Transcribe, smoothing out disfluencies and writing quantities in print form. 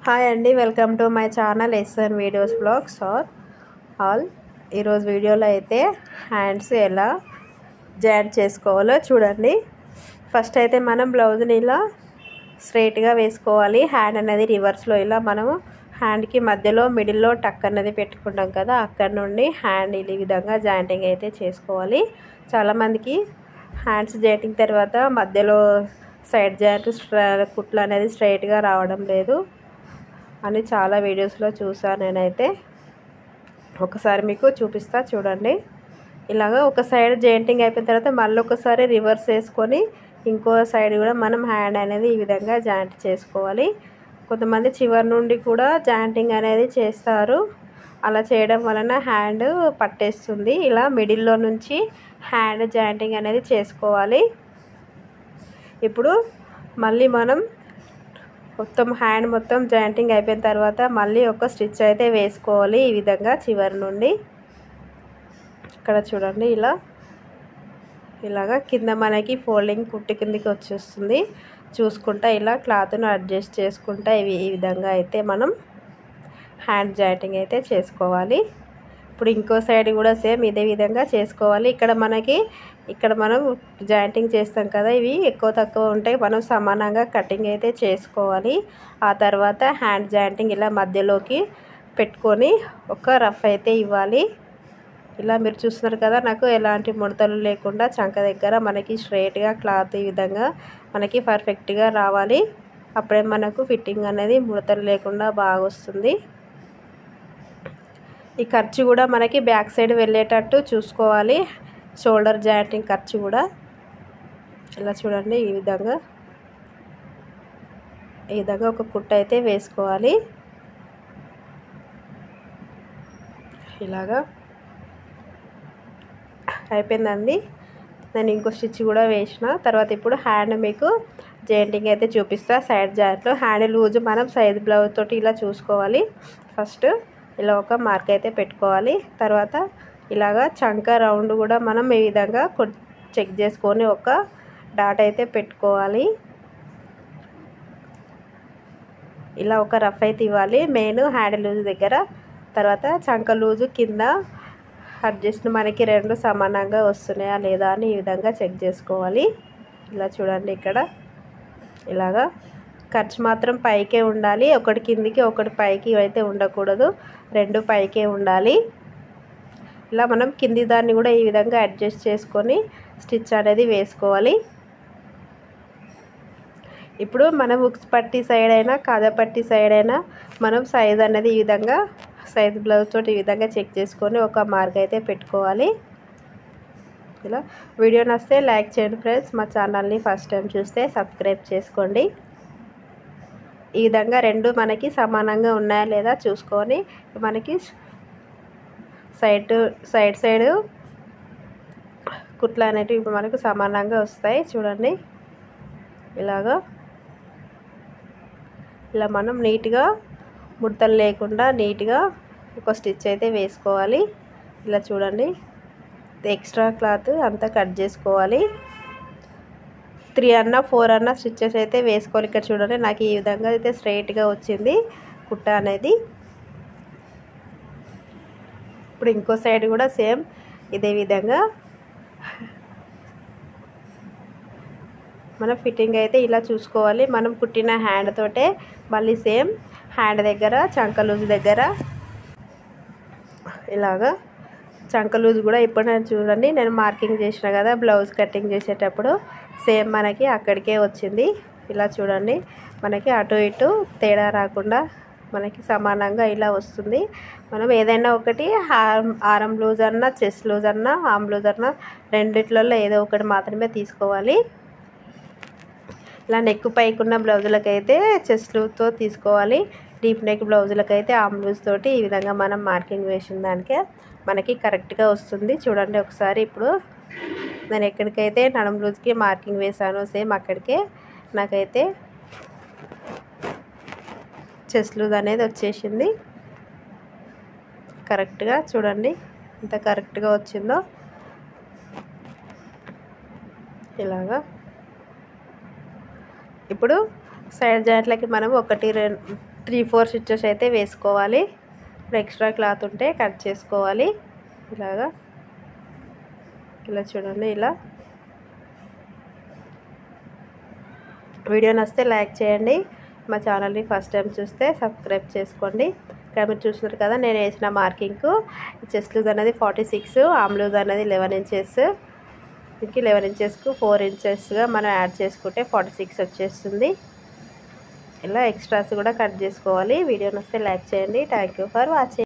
Hi అండి, welcome to my channel SN videos blogs all. ఈరోజు వీడియోలో అయితే హ్యాండ్స్ ఎలా జాయింట్ చేసుకోవాలో చూడండి. ఫస్ట్ అయితే మనం బ్లౌజ్ని ఇలా స్ట్రైట్గా వేసుకోవాలి. హ్యాండ్ అనేది రివర్స్లో ఇలా మనము హ్యాండ్కి మధ్యలో మిడిల్లో టక్ అనేది పెట్టుకుంటాం కదా, అక్కడ నుండి హ్యాండ్ ఈ విధంగా జాయింటింగ్ అయితే చేసుకోవాలి. చాలామందికి హ్యాండ్స్ జాయింటింగ్ తర్వాత మధ్యలో సైడ్ జాయింట్ కుట్లు అనేది స్ట్రైట్గా రావడం లేదు అని చాలా వీడియోస్లో చూసాను నేనైతే. ఒకసారి మీకు చూపిస్తా చూడండి. ఇలాగ ఒక సైడ్ జాయింటింగ్ అయిపోయిన తర్వాత మళ్ళీ ఒకసారి రివర్స్ వేసుకొని ఇంకో సైడ్ కూడా మనం హ్యాండ్ అనేది ఈ విధంగా జాయింట్ చేసుకోవాలి. కొంతమంది చివరి నుండి కూడా జాయింటింగ్ అనేది చేస్తారు. అలా చేయడం వలన హ్యాండ్ పట్టేస్తుంది. ఇలా మిడిల్లో నుంచి హ్యాండ్ జాయింటింగ్ అనేది చేసుకోవాలి. ఇప్పుడు మళ్ళీ మనం మొత్తం హ్యాండ్ మొత్తం జాయింటింగ్ అయిపోయిన తర్వాత మళ్ళీ ఒక స్టిచ్ అయితే వేసుకోవాలి. ఈ విధంగా చివరి నుండి ఇక్కడ చూడండి, ఇలాగా కింద మనకి ఫోల్డింగ్ కుట్టి కిందికి వచ్చేస్తుంది. చూసుకుంటా ఇలా క్లాత్ను అడ్జస్ట్ చేసుకుంటా ఈ విధంగా అయితే మనం హ్యాండ్ జాయింటింగ్ అయితే చేసుకోవాలి. ఇప్పుడు ఇంకో సైడ్ కూడా సేమ్ ఇదే విధంగా చేసుకోవాలి. ఇక్కడ మనం జాయింటింగ్ చేస్తాం కదా, ఇవి ఎక్కువ తక్కువ ఉంటాయి. మనం సమానంగా కటింగ్ అయితే చేసుకోవాలి. ఆ తర్వాత హ్యాండ్ జాయింటింగ్ ఇలా మధ్యలోకి పెట్టుకొని ఒక రఫ్ అయితే ఇవ్వాలి. ఇలా మీరు చూస్తున్నారు కదా, నాకు ఎలాంటి ముడతలు లేకుండా చంక దగ్గర మనకి స్ట్రైట్గా క్లాత్ ఈ విధంగా మనకి పర్ఫెక్ట్గా రావాలి. అప్పుడే మనకు ఫిట్టింగ్ అనేది ముడతలు లేకుండా బాగా వస్తుంది. ఈ ఖర్చు కూడా మనకి బ్యాక్ సైడ్ వెళ్ళేటట్టు చూసుకోవాలి. షోల్డర్ జాయింటింగ్ ఖర్చు కూడా ఇలా చూడండి, ఈ విధంగా ఒక కుట్టు అయితే వేసుకోవాలి. ఇలాగా అయిపోయిందండి. నేను ఇంకో స్టిచ్ కూడా వేసిన తర్వాత ఇప్పుడు హ్యాండ్ మీకు జాయింటింగ్ అయితే చూపిస్తా. సైడ్ జాయింట్లో హ్యాండ్ లూజ్ మనం సైజ్ బ్లౌజ్ తోటి ఇలా చూసుకోవాలి. ఫస్ట్ ఇలా ఒక మార్క్ అయితే పెట్టుకోవాలి. తర్వాత ఇలాగా చంక రౌండ్ కూడా మనం ఈ విధంగా చెక్ చేసుకొని ఒక డాట్ అయితే పెట్టుకోవాలి. ఇలా ఒక రఫ్ అయితే ఇవ్వాలి మెయిన్ హ్యాండ్ లూజ్ దగ్గర. తర్వాత చంక లూజు కింద అడ్జస్ట్ మనకి రెండు సమానంగా వస్తున్నాయా లేదా అని ఈ విధంగా చెక్ చేసుకోవాలి. ఇలా చూడండి, ఇక్కడ ఇలాగా ఖర్చు మాత్రం పైకే ఉండాలి. ఒకటి కిందికి ఒకటి పైకి అయితే ఉండకూడదు, రెండు పైకే ఉండాలి. ఇలా మనం కింది దాన్ని కూడా ఈ విధంగా అడ్జస్ట్ చేసుకొని స్టిచ్ అనేది వేసుకోవాలి. ఇప్పుడు మనం ఉక్స్ పట్టి సైడ్ అయినా కాజా పట్టి సైడ్ అయినా మనం సైజ్ అనేది ఈ విధంగా సైజ్ బ్లౌజ్ తోటి ఈ విధంగా చెక్ చేసుకొని ఒక మార్క్ అయితే పెట్టుకోవాలి. ఇలా వీడియో నచ్చితే లైక్ చేయండి ఫ్రెండ్స్. మా ఛానల్ని ఫస్ట్ టైం చూస్తే సబ్స్క్రైబ్ చేసుకోండి. ఈ విధంగా రెండు మనకి సమానంగా ఉన్నాయా లేదా చూసుకొని మనకి సైడ్ కుట్లు అనేటివి ఇప్పుడు మనకు సమానంగా వస్తాయి. చూడండి, ఇలా మనం నీట్గా ముడతలు లేకుండా నీట్గా ఒక స్టిచ్ అయితే వేసుకోవాలి. ఇలా చూడండి, ఎక్స్ట్రా క్లాత్ అంతా కట్ చేసుకోవాలి. 3 అన్నా 4 అన్నా స్టిచ్చెస్ అయితే వేసుకోవాలి. ఇక్కడ చూడండి, నాకు ఈ విధంగా అయితే స్ట్రైట్గా వచ్చింది కుట్ట అనేది. ఇప్పుడు ఇంకో సైడ్ కూడా సేమ్ ఇదే విధంగా మన ఫిట్టింగ్ అయితే ఇలా చూసుకోవాలి. మనం కుట్టిన హ్యాండ్ తోటే మళ్ళీ సేమ్ హ్యాండ్ దగ్గర చంక లూజ్ దగ్గర ఇలాగా చంక లూజ్ కూడా ఇప్పుడు నేను చూడండి, నేను మార్కింగ్ చేసిన కదా బ్లౌజ్ కటింగ్ చేసేటప్పుడు సేమ్ మనకి అక్కడికే వచ్చింది. ఇలా చూడండి, మనకి అటు ఇటు తేడా రాకుండా మనకి సమానంగా ఇలా వస్తుంది. మనం ఏదైనా ఒకటి ఆర్మ్ లూజ్ అన్నా చెస్ట్ లూజ్ అన్నా ఆర్మ్ లూజ్ అన్నా రెండిట్లలో ఏదో ఒకటి మాత్రమే తీసుకోవాలి. ఇలా నెక్ పైకున్న బ్లౌజులకైతే చెస్ట్ లూజ్తో తీసుకోవాలి. డీప్ నెక్ బ్లౌజులకైతే ఆర్మ్ లూజ్ తోటి ఈ విధంగా మనం మార్కింగ్ వేసిన దానికే మనకి కరెక్ట్గా వస్తుంది. చూడండి ఒకసారి, ఇప్పుడు నేను ఎక్కడికైతే నడుము లూజ్కి మార్కింగ్ వేసానో సేమ్ అక్కడికే నాకైతే చెస్ట్ లూజ్ అనేది వచ్చేసింది కరెక్ట్గా. చూడండి ఎంత కరెక్ట్గా వచ్చిందో. ఇలాగా ఇప్పుడు సైడ్ జాయింట్లకి మనం 1 2 3-4 స్టిచెస్ అయితే వేసుకోవాలి. ఇప్పుడు ఎక్స్ట్రా క్లాత్ ఉంటే కట్ చేసుకోవాలి. ఇలా చూడండి. ఇలా వీడియో నచ్చితే లైక్ చేయండి. మా ఛానల్ని ఫస్ట్ టైం చూస్తే సబ్స్క్రైబ్ చేసుకోండి. ఇక్కడ మీరు చూస్తున్నారు కదా, నేను వేసిన మార్కింగ్కు చెస్ట్ లూజ్ అనేది 46, ఆర్మ్ లూజ్ అనేది 11 ఇంచెస్. దీనికి 11 ఇంచెస్కు 4 ఇంచెస్గా మనం యాడ్ చేసుకుంటే 46 వచ్చేస్తుంది. ఇలా ఎక్స్ట్రాస్ కూడా కట్ చేసుకోవాలి. వీడియో నచ్చితే లైక్ చేయండి. Thank you for watching.